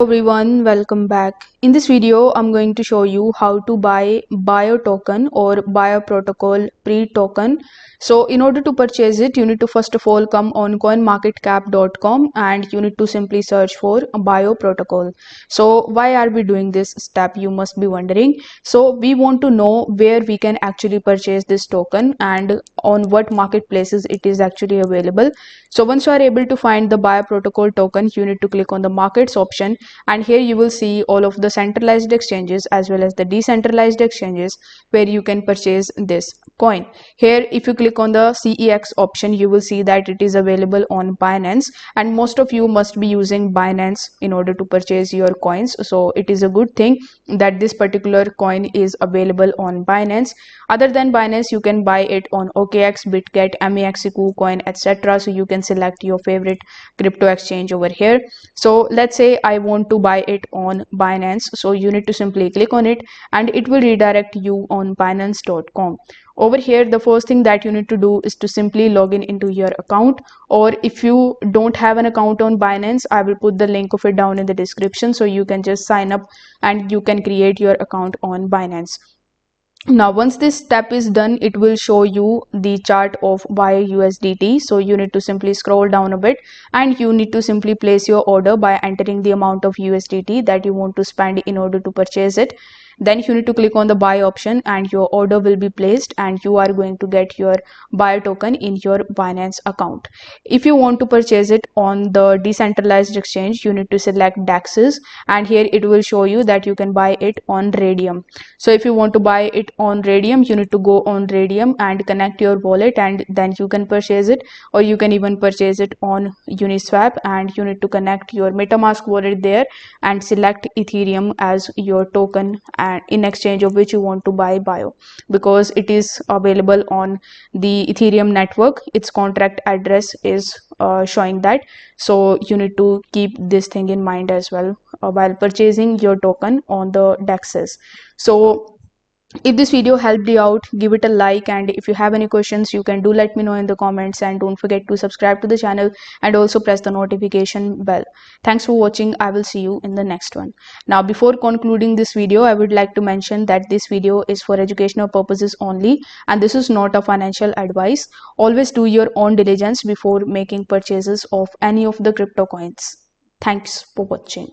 Everyone, welcome back. In this video I'm going to show you how to buy bio token or bio protocol pre-token. So in order to purchase it, you need to first of all come on coinmarketcap.com and you need to simply search for bio protocol. So why are we doing this step, you must be wondering. So we want to know where we can actually purchase this token and on what marketplaces it is actually available. So once you are able to find the bio protocol token, you need to click on the markets option, and here you will see all of the centralized exchanges as well as the decentralized exchanges where you can purchase this coin. Here if you click on the CEX option, you will see that it is available on Binance, and most of you must be using Binance in order to purchase your coins. So it is a good thing that this particular coin is available on Binance. Other than Binance, you can buy it on OKX, Bitget, MEX, KuCoin, etc. So you can select your favorite crypto exchange over here. So let's say I want to buy it on Binance, so you need to simply click on it and it will redirect you on binance.com. Over here, the first thing that you need to do is to simply log in into your account, or if you don't have an account on Binance, I will put the link of it down in the description, so you can just sign up and you can create your account on Binance. Now once this step is done, it will show you the chart of USDT. So you need to simply scroll down a bit and you need to simply place your order by entering the amount of USDT that you want to spend in order to purchase it. Then you need to click on the buy option and your order will be placed and you are going to get your buy token in your Binance account. If you want to purchase it on the decentralized exchange, you need to select DEXs, and here it will show you that you can buy it on Radium. So if you want to buy it on Radium, you need to go on Radium and connect your wallet and then you can purchase it, or you can even purchase it on Uniswap and you need to connect your MetaMask wallet there and select Ethereum as your token, and in exchange of which you want to buy bio, because it is available on the Ethereum network. Its contract address is showing that, so you need to keep this thing in mind as well while purchasing your token on the DEXs. So if this video helped you out, give it a like, and if you have any questions you can do let me know in the comments, and don't forget to subscribe to the channel and also press the notification bell. Thanks for watching. I will see you in the next one. Now before concluding this video, I would like to mention that this video is for educational purposes only and this is not a financial advice. Always do your own diligence before making purchases of any of the crypto coins. Thanks for watching.